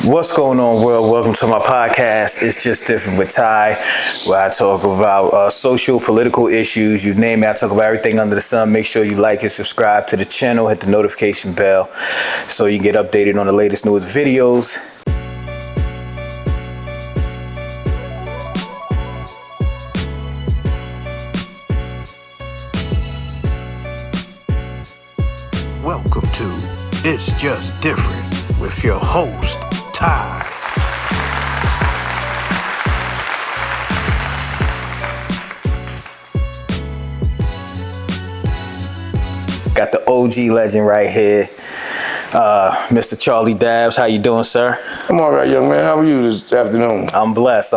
What's going on, world? Welcome to my podcast. It's Just Different with Ty, where I talk about social, political issues. You name it, I talk about everything under the sun. Make sure you like and subscribe to the channel. Hit the notification bell so you can get updated on the latest newest videos. Welcome to It's Just Different with your host, Ty. Got the OG legend right here, Mr. Charlie Dabbs. How you doing, sir? I'm all right, young man. How are you this afternoon? I'm blessed,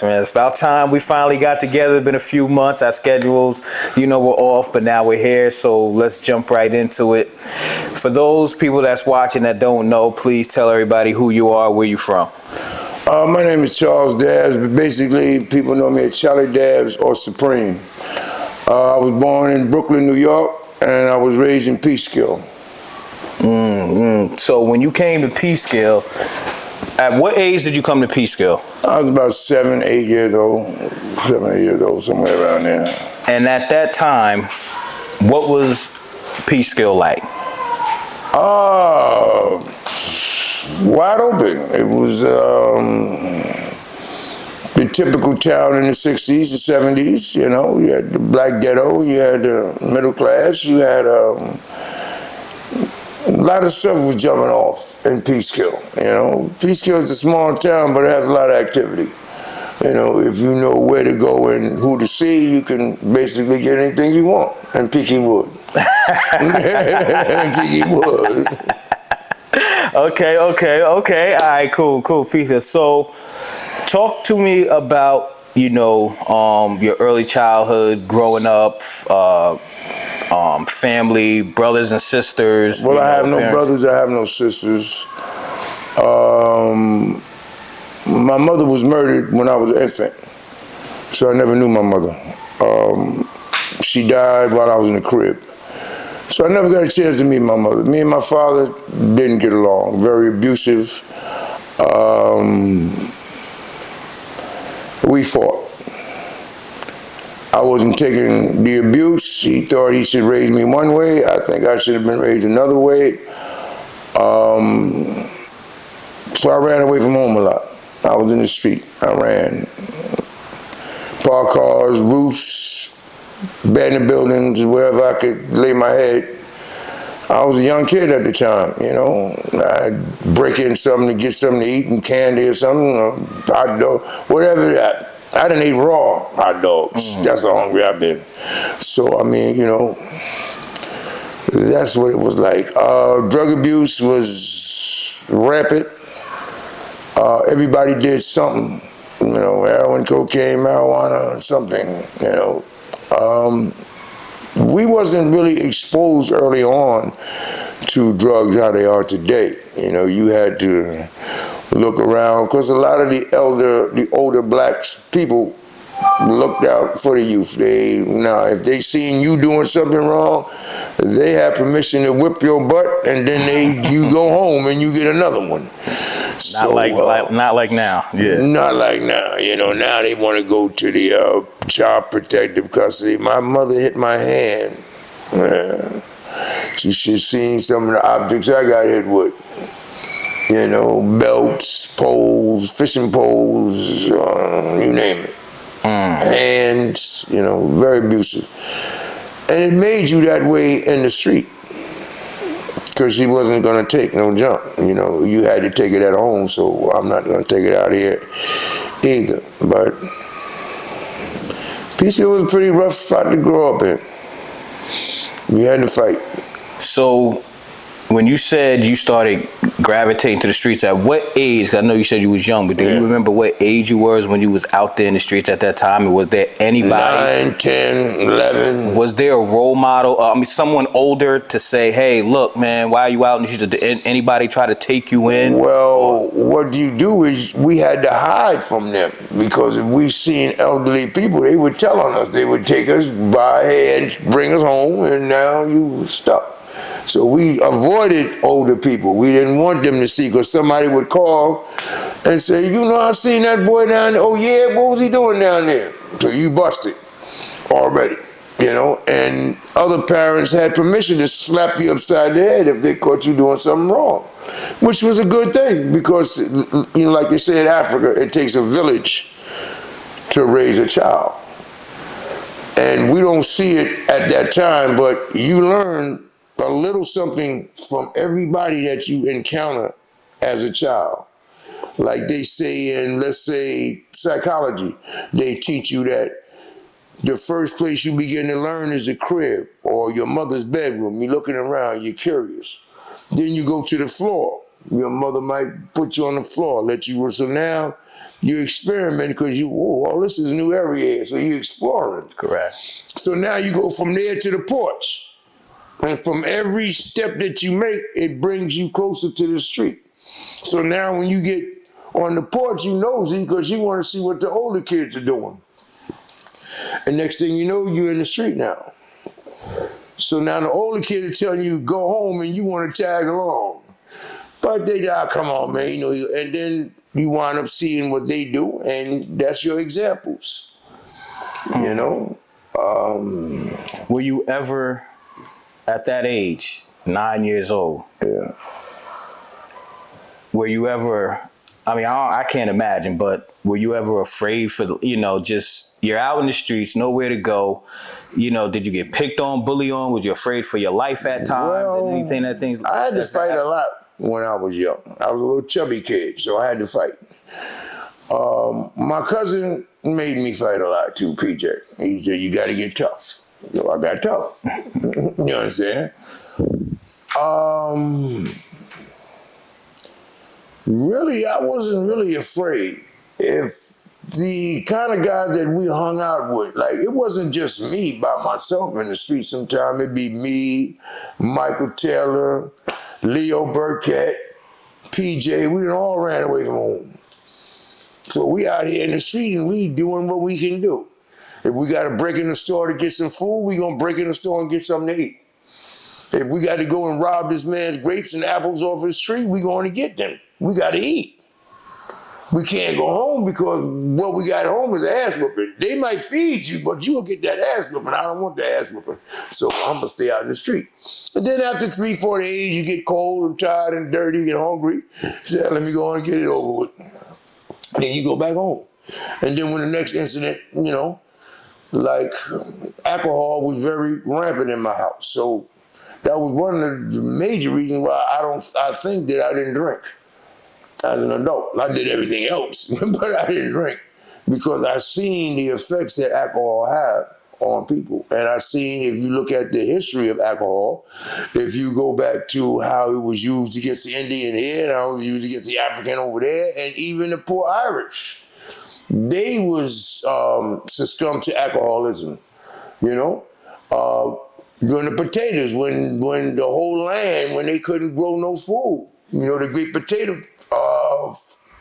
man. It's about time we finally got together. It's been a few months. Our schedules, were off, but now we're here, so let's jump right into it. For those people that's watching that don't know, please tell everybody who you are, where you from. My name is Charles Dabbs, but basically people know me as Charlie Dabbs or Supreme. I was born in Brooklyn, New York, and I was raised in Peekskill. So when you came to Peekskill, at what age did you come to Peekskill? I was about 7, 8 years old, somewhere around there. And at that time, what was Peekskill like? Wide open. It was the typical town in the 60s, the 70s, You had the black ghetto, you had the middle class, you had a lot of stuff was jumping off in Peekskill, Peekskill is a small town, but it has a lot of activity. If you know where to go and who to see, you can basically get anything you want. And Peeky would. And Peeky would. Okay. All right, cool. Peekskill. So, talk to me about, your early childhood, growing up, family, brothers and sisters. Well, I have no brothers, I have no sisters. My mother was murdered when I was an infant, so I never knew my mother. She died while I was in the crib. So I never got a chance to meet my mother. Me and my father didn't get along, very abusive. We fought. I wasn't taking the abuse. He thought he should raise me one way. I think I should have been raised another way. So I ran away from home a lot. I was in the street. I ran. Parked cars, roofs, abandoned buildings, wherever I could lay my head. I was a young kid at the time, I'd break in something to get something to eat and candy or something, or hot dog, whatever that. I didn't eat raw hot dogs. That's how hungry I've been. So, that's what it was like. Drug abuse was rampant. Everybody did something, heroin, cocaine, marijuana, something, We wasn't really exposed early on to drugs how they are today. You had to look around, because a lot of the older black people looked out for the youth. If they seen you doing something wrong, they have permission to whip your butt, and then you go home and you get another one. Not like now. Yeah. Not like now. Now they want to go to the child protective custody. My mother hit my hand. She seen some of the objects I got hit with. Belts, poles, fishing poles, you name it. Hands, very abusive. And it made you that way in the street, because she wasn't going to take no jump. You had to take it at home, so I'm not going to take it out here either. But Peekskill was a pretty rough spot to grow up in. We had to fight. So, when you said you started gravitating to the streets, at what age? 'Cause I know you said you was young, but do you remember what age you was when you was out there in the streets at that time? And was there anybody? 9, 10, 11. Was there a role model? Someone older to say, "Hey, look, man, why are you out in the streets?" Did anybody try to take you in? Well, what you do is we had to hide from them, because if we seen elderly people, they would tell on us. They would take us by and bring us home, and now you stuck. So we avoided older people. We didn't want them to see, because somebody would call and say, you know, I seen that boy down there. Oh yeah, what was he doing down there? So you busted already, you know, and other parents had permission to slap you upside the head if they caught you doing something wrong, which was a good thing, because, you know, like they say in Africa, it takes a village to raise a child. And we don't see it at that time, but you learn a little something from everybody that you encounter as a child. Like they say in, let's say, psychology, they teach you that the first place you begin to learn is the crib or your mother's bedroom. You're looking around, you're curious. Then you go to the floor. Your mother might put you on the floor, let you, so now you experiment because you, oh, this is a new area, so you're exploring. Correct. So now you go from there to the porch. And from every step that you make, it brings you closer to the street. So now when you get on the porch, you nosy because you want to see what the older kids are doing. And next thing you know, you're in the street now. So now the older kids are telling you go home and you want to tag along. But they, come on, man, you know, and then you wind up seeing what they do, and that's your examples, you know? Were you ever, at that age, 9 years old, Yeah. were you ever, I mean, I can't imagine, but were you ever afraid for, you know, just, you're out in the streets, nowhere to go, you know, did you get picked on, bullied on? Was you afraid for your life at times? Well, Anything that things? I had to fight a lot when I was young. I was a little chubby kid, so I had to fight. My cousin made me fight a lot too, PJ. He said, you got to get tough. So I got tough. You know what I'm saying? Really, I wasn't really afraid. If the kind of guys that we hung out with, like, it wasn't just me by myself in the street. Sometimes it'd be me, Michael Taylor, Leo Burkett, PJ. We all ran away from home. So we out here in the street and we doing what we can do. If we got to break in the store to get some food, we gonna break in the store and get something to eat. If we got to go and rob this man's grapes and apples off his tree, we going to get them. We got to eat. We can't go home because what we got at home is ass whooping. They might feed you, but you will get that ass whooping. I don't want that ass whooping. So I'm going to stay out in the street. And then after 3-4 days, you get cold and tired and dirty and hungry. So let me go on and get it over with. And then you go back home. And then when the next incident, you know, like alcohol was very rampant in my house. So that was one of the major reasons why I think that I didn't drink as an adult. I did everything else, but I didn't drink because I seen the effects that alcohol have on people. And I seen, if you look at the history of alcohol, if you go back to how it was used against the Indian here and how it was used against the African over there, and even the poor Irish, they was succumbed to alcoholism, you know? During the potatoes, when the whole land, when they couldn't grow no food, you know, the great potato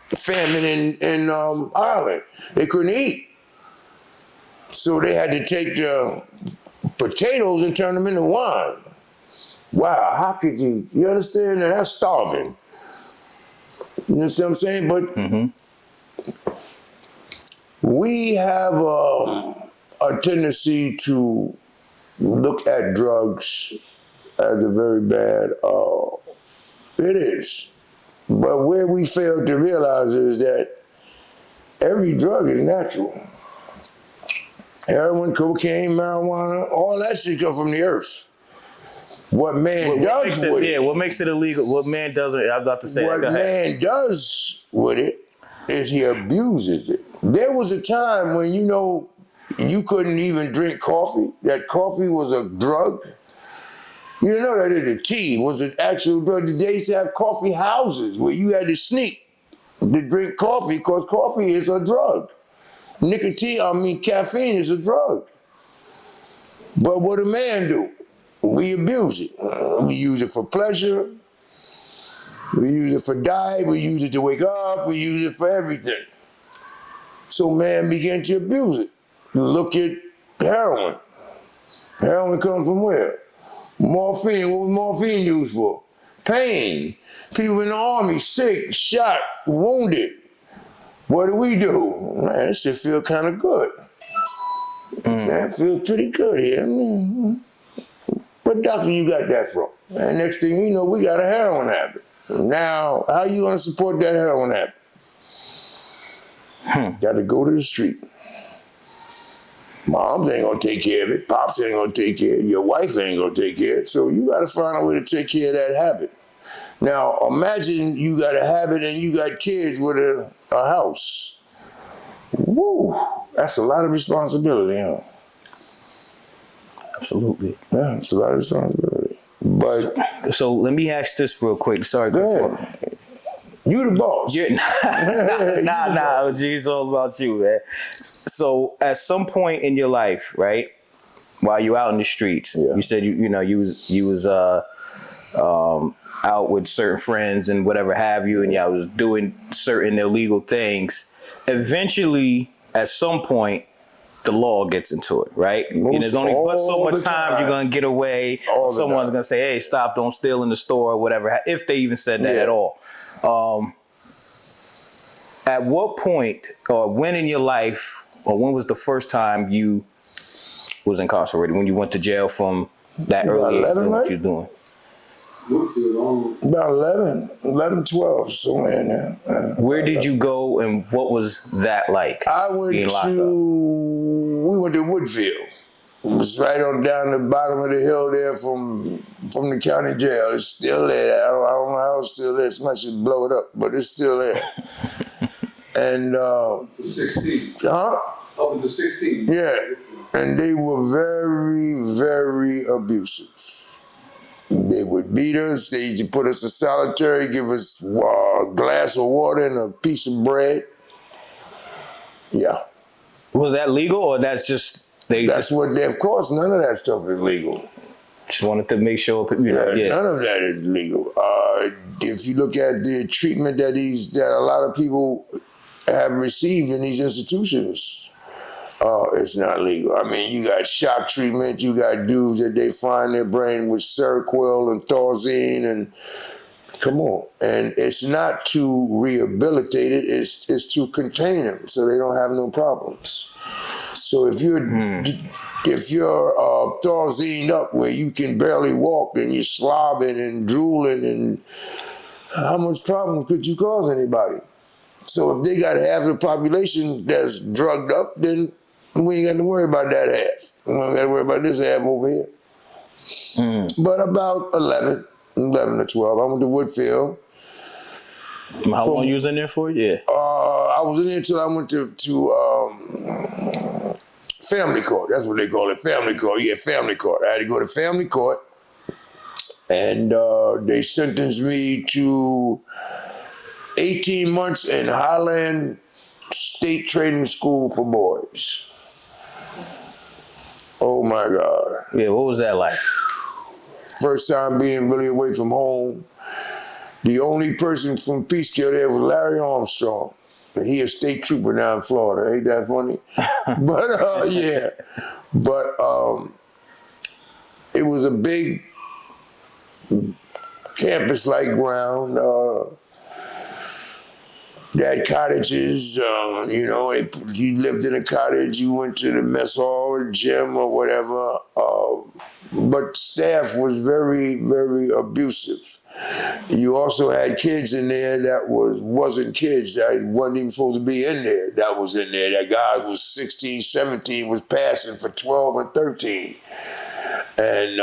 famine in Ireland, they couldn't eat. So they had to take the potatoes and turn them into wine. Wow, how could you understand that? That's starving. You understand what I'm saying? But we have a tendency to look at drugs as a very bad, it is. But where we fail to realize is that every drug is natural. Heroin, cocaine, marijuana, all that shit come from the earth. What man does with it. Yeah, what makes it illegal? What man does with it? I was about to say what that. Go ahead. man does with it is he abuses it. There was a time when, you know, you couldn't even drink coffee. That coffee was a drug. You didn't know that the tea was an actual drug. They used to have coffee houses where you had to sneak to drink coffee because coffee is a drug. Caffeine is a drug. But what a man do? We abuse it. We use it for pleasure. We use it for diet. We use it to wake up. We use it for everything. So man began to abuse it. Look at heroin. Heroin comes from where? Morphine, what was morphine used for? Pain. People in the army, sick, shot, wounded. What do? Man, this shit feel kind of good. Man, it feels pretty good here. What doctor you got that from? And next thing you know, we got a heroin habit. Now, how you gonna support that heroin habit? Got to go to the street. Moms ain't gonna take care of it. Pops ain't gonna take care of it. Your wife ain't gonna take care of it. So you gotta find a way to take care of that habit. Now, imagine you got a habit and you got kids with a house. Woo, that's a lot of responsibility, huh? Absolutely. Yeah, it's a lot of responsibility. But so let me ask this real quick. Sorry, go ahead. You the boss. Nah, OG, it's all about you, man. So at some point in your life, right, while you out in the streets, you said you was out with certain friends and whatever have you, and y'all was doing certain illegal things. Eventually, at some point, the law gets into it, right? And there's only but so much time you're gonna get away. Someone's gonna say, "Hey, stop! Don't steal in the store," or whatever. If they even said that at all. At what point, or when in your life, or when was the first time you was incarcerated? When you went to jail from that early age? What you doing? About 11, 12, somewhere in there. Where did you go and what was that like? We went to Woodfield. It was right on down the bottom of the hill there from the county jail. It's still there. I don't know how it's still there. Somebody should blow it up, but it's still there. And up to 16. Up until 16. Yeah. And they were very, very abusive. They would beat us. They used to put us in solitary, give us a glass of water and a piece of bread. Yeah. Was that legal, or that's just of course, none of that stuff is legal. Just wanted to make sure, none of that is legal. If you look at the treatment that a lot of people have received in these institutions, it's not legal. I mean, you got shock treatment, you got dudes that they find their brain with Seroquel and Thorazine, and come on. And it's not to rehabilitate it, it's to contain them so they don't have no problems. So if you're Thorazine up where you can barely walk and you're slobbing and drooling, and how much problem could you cause anybody? So if they got half the population that's drugged up, then we ain't got to worry about that half. We don't got to worry about this half over here. But about 11 or 12, I went to Woodfield. How long you was in there for? Yeah. I was in there until I went to family court. That's what they call it, family court. Yeah, family court. I had to go to family court, and they sentenced me to 18 months in Highland State Training School for Boys. Oh my God. Yeah, what was that like? First time being really away from home. The only person from Peekskill there was Larry Armstrong. He a state trooper now in Florida. Ain't that funny? But yeah. But it was a big campus-like ground. They had cottages, you lived in a cottage, you went to the mess hall or gym or whatever. But staff was very, very abusive. You also had kids in there that wasn't kids, that wasn't even supposed to be in there, that was in there. That guy was 16, 17, was passing for 12 and 13. And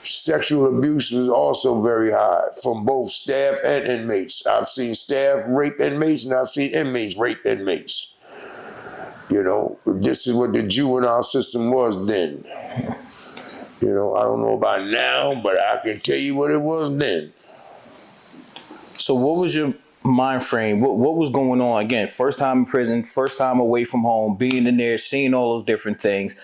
sexual abuse was also very high from both staff and inmates. I've seen staff rape inmates and I've seen inmates rape inmates. This is what the juvenile system was then. I don't know about now, but I can tell you what it was then. So what was your mind frame? What was going on? Again, first time in prison, first time away from home, being in there, seeing all those different things.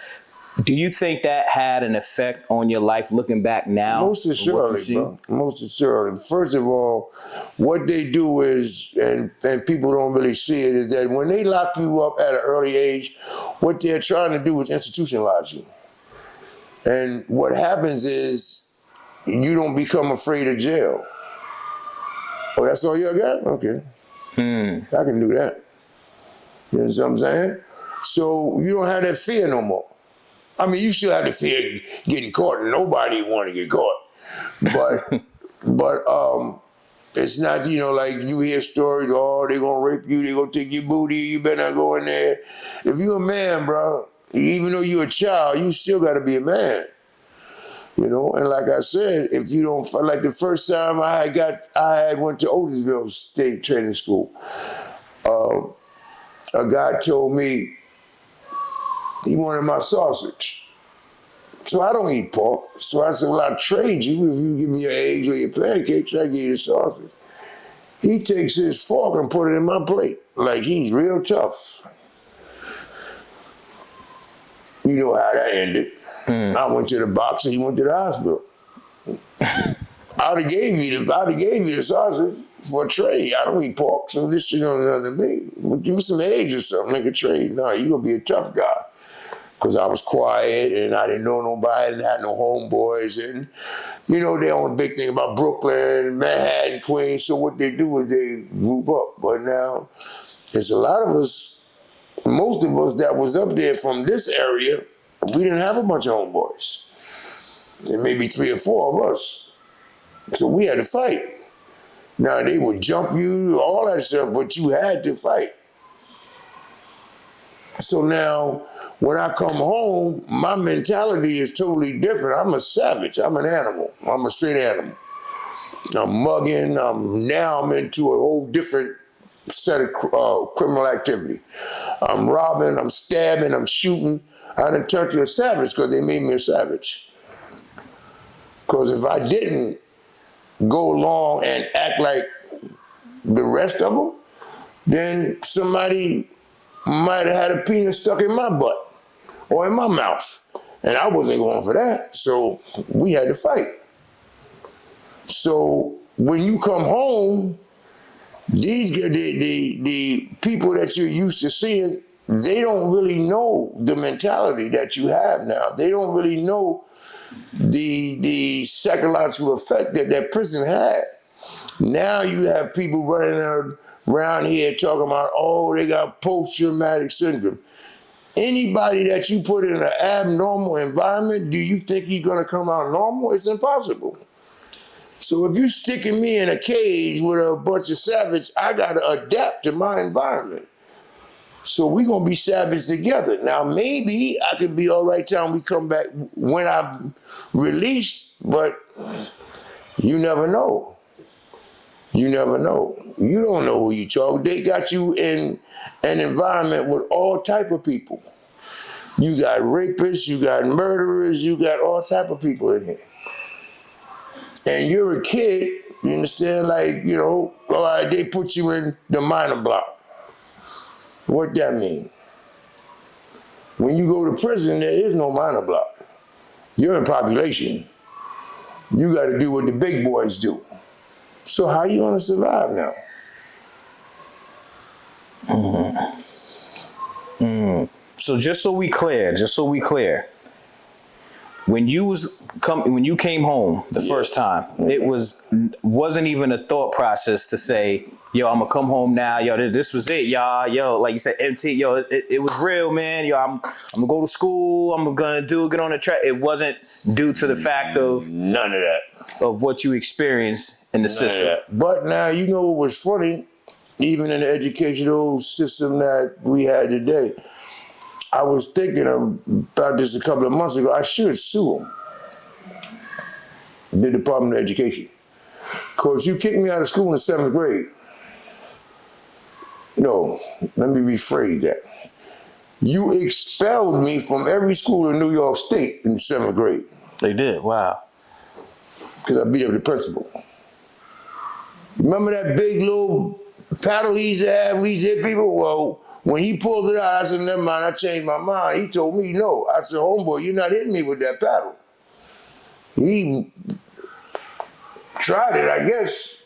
Do you think that had an effect on your life looking back now? Most assuredly, bro. Most assuredly. First of all, what they do is, and people don't really see it, is that when they lock you up at an early age, what they're trying to do is institutionalize you. And what happens is you don't become afraid of jail. Oh, that's all you got? Okay. I can do that. You know what I'm saying? So you don't have that fear no more. I mean, you still have the fear of getting caught. Nobody want to get caught. But it's not, like you hear stories, oh, they're going to rape you, they're going to take your booty, you better not go in there. If you're a man, bro, even though you're a child, you still got to be a man. And like I said, if you don't, like the first time I went to Otisville State Training School, a guy told me he wanted my sausage. So I don't eat pork. So I said, well, I'll trade you if you give me your eggs or your pancakes, I give you the sausage. He takes his fork and put it in my plate, like he's real tough. You know how that ended. I went to the box and he went to the hospital. I'd have gave you the sausage for a trade. I don't eat pork, so this shit don't nothing to me. Well, give me some eggs or something, make a trade. No, you gonna be a tough guy. Because I was quiet and I didn't know nobody, I didn't have no homeboys. And, they on a big thing about Brooklyn, Manhattan, Queens. So what they do is they group up. But now, there's a lot of us, most of us that was up there from this area, we didn't have a bunch of homeboys. There may be 3 or 4 of us. So we had to fight. Now, they would jump you, all that stuff, but you had to fight. So now, when I come home, my mentality is totally different. I'm a savage. I'm an animal. I'm a straight animal. I'm mugging. Now I'm into a whole different set of criminal activity. I'm robbing. I'm stabbing. I'm shooting. I done turned to a savage because they made me a savage. Because if I didn't go along and act like the rest of them, then somebody might have had a penis stuck in my butt or in my mouth. And I wasn't going for that. So we had to fight. So when you come home, the people that you're used to seeing, they don't really know the mentality that you have now. They don't really know the psychological effect that prison had. Now you have people running around here talking about, oh, they got post-traumatic syndrome. Anybody that you put in an abnormal environment, do you think he's going to come out normal? It's impossible. So if you're sticking me in a cage with a bunch of savage, I got to adapt to my environment. So we're going to be savage together. Now, maybe I could be all right till we come back when I'm released, but you never know. You never know. You don't know who you talk. They got you in an environment with all type of people. You got rapists, you got murderers, you got all type of people in here. And you're a kid, you understand, all right, they put you in the minor block. What that mean? When you go to prison, there is no minor block. You're in population. You got to do what the big boys do. So how you gonna survive now? So just so we clear, when you came home the first time, it wasn't even a thought process to say, yo, I'm gonna come home now, yo, this was it, y'all, yo, like you said, MT, yo, it was real, man, yo, I'm gonna go to school, I'm gonna get on the track. It wasn't due to the fact of none of that, of what you experienced in the system. But now, you know what was funny, even in the educational system that we had today, I was thinking about this a couple of months ago. I should sue them, the Department of Education. Because you kicked me out of school in the 7th grade. No, let me rephrase that. You expelled me from every school in New York State in the 7th grade. They did, wow. Because I beat up the principal. Remember that big little paddle he used to have when he used to hit people? Well, when he pulled it out, I said, never mind, I changed my mind. He told me no. I said, homeboy, you're not hitting me with that paddle. He tried it, I guess,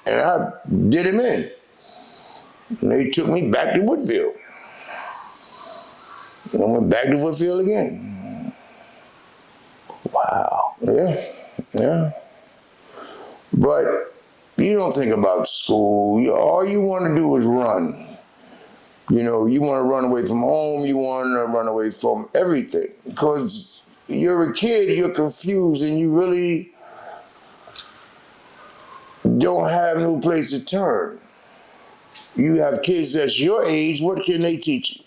and I did him in. And they took me back to Woodfield. And I went back to Woodfield again. Yeah. But you don't think about school. All you want to do is run. You know, you want to run away from home. You want to run away from everything. Because you're a kid, you're confused, and you really don't have no place to turn. You have kids that's your age, what can they teach you?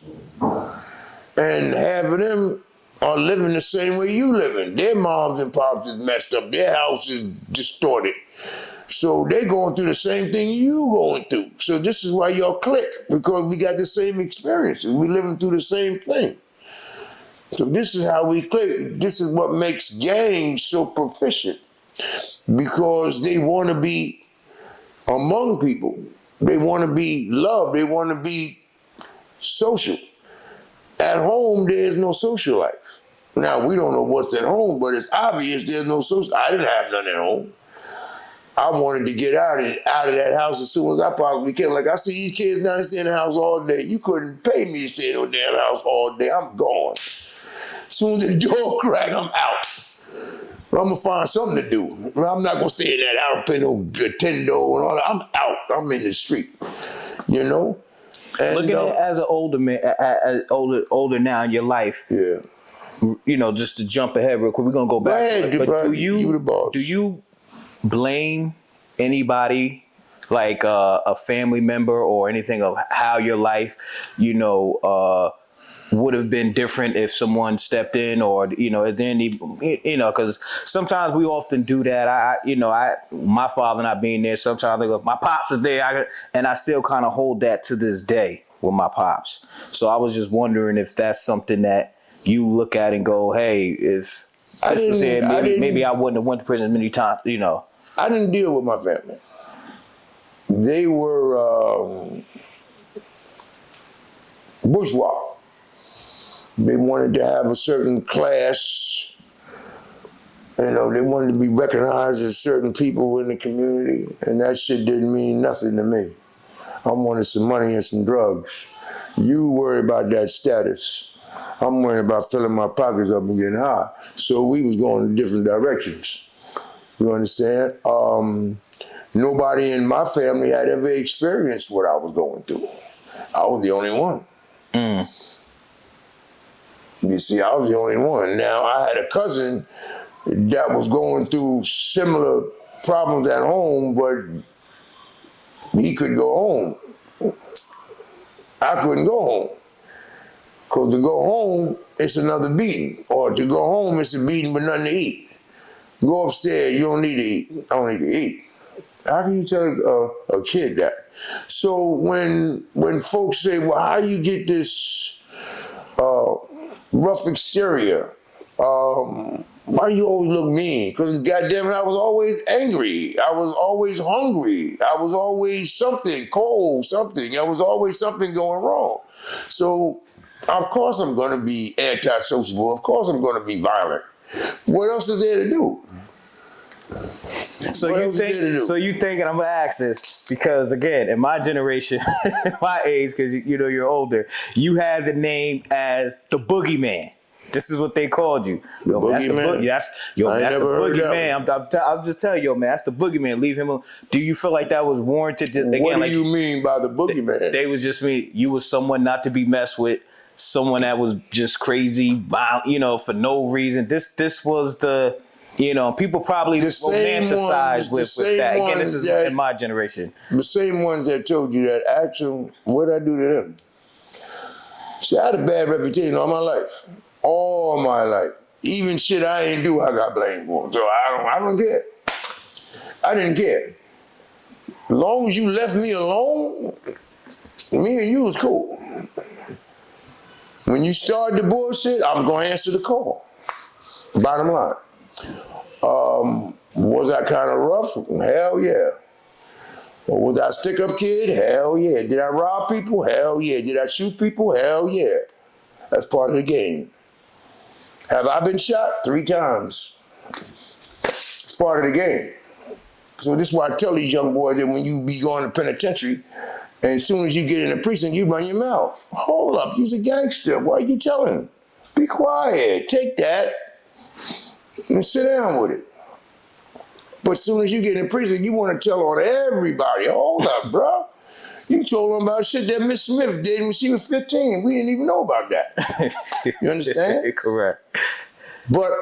And half of them are living the same way you living. Their moms and pops is messed up. Their house is distorted. So they going through the same thing you going through. So this is why y'all click, because we got the same experiences. We living through the same thing. So this is how we click. This is what makes gangs so proficient, because they want to be among people. They want to be loved. They want to be social. At home, there's no social life. Now, we don't know what's at home, but it's obvious there's no social. I didn't have none at home. I wanted to get out of that house as soon as I possibly can. Like, I see these kids now, they stay in the house all day. You couldn't pay me to stay in no damn house all day. I'm gone. As soon as the door crack, I'm out. But I'm going to find something to do. I'm not going to stay in that house, play no Nintendo and all that. I'm out. I'm in the street, you know? And, looking at it as an older man, older now in your life. Yeah. You know, just to jump ahead real quick, we're gonna go back. Ahead, but you the boss. Do you blame anybody, like a family member or anything, of how your life, you know, would have been different if someone stepped in, or, you know, is there any, you know, because sometimes we often do that. My father not being there, sometimes I go, if my pops is there, and I still kind of hold that to this day with my pops. So I was just wondering if that's something that you look at and go, hey, if this was here, maybe I wouldn't have went to prison as many times, you know. I didn't deal with my family. They were bourgeois. They wanted to have a certain class. You know, they wanted to be recognized as certain people in the community, and that shit didn't mean nothing to me. I wanted some money and some drugs. You worry about that status. I'm worried about filling my pockets up and getting high. So we was going in different directions. You understand? Nobody in my family had ever experienced what I was going through. I was the only one. You see, I was the only one. Now, I had a cousin that was going through similar problems at home, but he could go home. I couldn't go home. Because to go home, it's another beating. Or to go home, it's a beating with nothing to eat. Go upstairs, you don't need to eat. I don't need to eat. How can you tell a kid that? So when folks say, well, how do you get this rough exterior? Why do you always look mean? Because goddamn it, I was always angry. I was always hungry. I was always something, cold, something. There was always something going wrong. So, of course I'm going to be antisocial. Of course I'm going to be violent. What else is there to do? So you think, and I'm gonna ask this because again, in my generation, my age, because you know you're older, you had the name as the Boogeyman. This is what they called you. Yo, that's the Boogeyman. That's the Boogeyman. I'm just telling you, man, that's the Boogeyman. Leave him alone. Do you feel like that was warranted? Again, what do you mean by the Boogeyman? They was just mean you was someone not to be messed with, someone that was just crazy, violent, you know, for no reason. This was the. You know, people probably romanticize with that. Again, this is in my generation. The same ones that told you that action, what'd I do to them? See, I had a bad reputation all my life. All my life. Even shit I ain't do, I got blamed for. So I don't care. I didn't care. As long as you left me alone, me and you was cool. When you start the bullshit, I'm going to answer the call. Bottom line. Was I kind of rough? Hell yeah. Or was I a stick-up kid? Hell yeah. Did I rob people? Hell yeah. Did I shoot people? Hell yeah. That's part of the game. Have I been shot? 3 times. It's part of the game. So this is why I tell these young boys that when you be going to penitentiary, and as soon as you get in the precinct, you run your mouth. Hold up, you's a gangster. Why are you telling? Be quiet. Take that. and sit down with it. But as soon as you get in prison, you want to tell on everybody. Hold up, bro. You told them about shit that Miss Smith did when she was 15. We didn't even know about that. You understand? Correct. But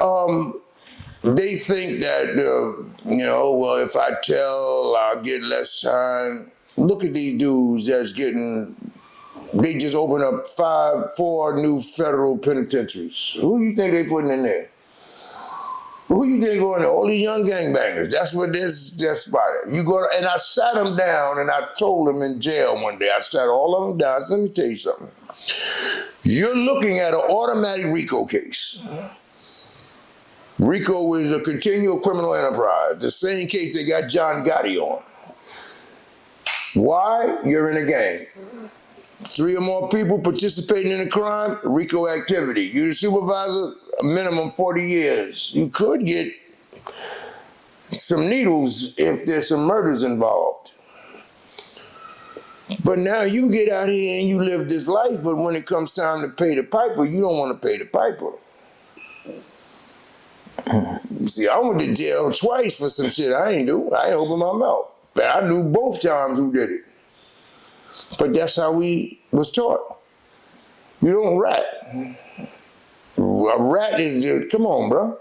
they think that, well, if I tell, I'll get less time. Look at these dudes that's getting, they just opened up 4 new federal penitentiaries. Who you think they putting in there? Who you think going there? All these young gangbangers. That's what that's about it. You go, and I sat them down and I told them in jail one day, I sat all of them down. So let me tell you something. You're looking at an automatic RICO case. RICO is a continual criminal enterprise. The same case they got John Gotti on. Why? You're in a gang. 3 or more people participating in a crime, RICO activity. You're the supervisor, a minimum 40 years. You could get some needles if there's some murders involved. But now you get out here and you live this life, but when it comes time to pay the piper, you don't want to pay the piper. See, I went to jail twice for some shit I ain't do. I ain't open my mouth. But I knew both times who did it. But that's how we was taught. You don't rat. A rat is just, come on, bro.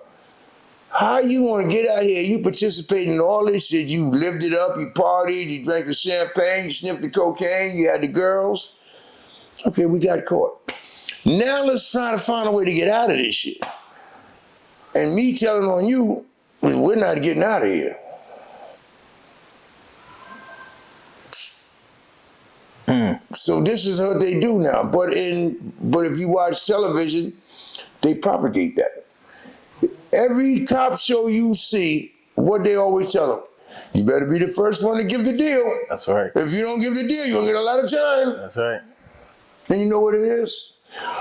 How you want to get out here? You participate in all this shit. You lived it up. You partied. You drank the champagne. You sniffed the cocaine. You had the girls. Okay, we got caught. Now let's try to find a way to get out of this shit. And me telling on you, we're not getting out of here. So this is what they do now. But if you watch television, they propagate that. Every cop show you see, what they always tell them, you better be the first one to give the deal. That's right. If you don't give the deal, you'll get a lot of time. That's right. And you know what it is?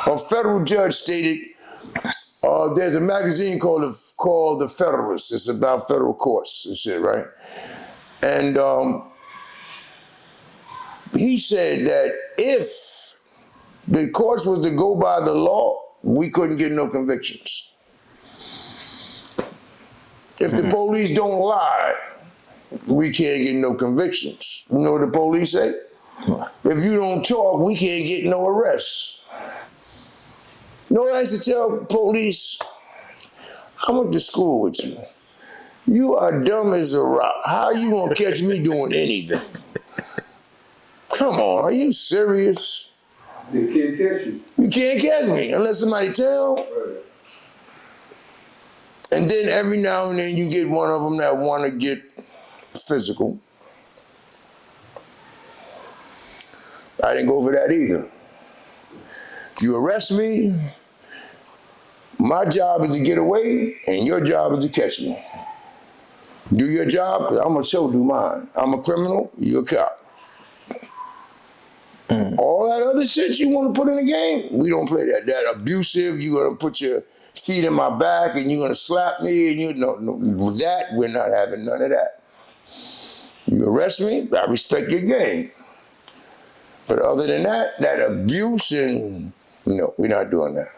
A federal judge stated, there's a magazine called The Federalist. It's about federal courts and shit, right? And he said that if the courts was to go by the law, we couldn't get no convictions. If the police don't lie, we can't get no convictions. You know what the police say? If you don't talk, we can't get no arrests. No, I used to tell police, I went to school with you. You are dumb as a rock. How you gonna catch me doing anything? Come on, are you serious? They can't catch you. You can't catch me unless somebody tell. Right. And then every now and then you get one of them that want to get physical. I didn't go for that either. You arrest me, my job is to get away, and your job is to catch me. Do your job, because I'm going to show do mine. I'm a criminal, you're a cop. All that other shit you want to put in the game, we don't play that. That abusive, you're going to put your feet in my back and you're going to slap me, and you know, with that, we're not having none of that. You arrest me, I respect your game. But other than that, that abuse, and no, we're not doing that.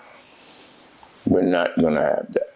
We're not going to have that.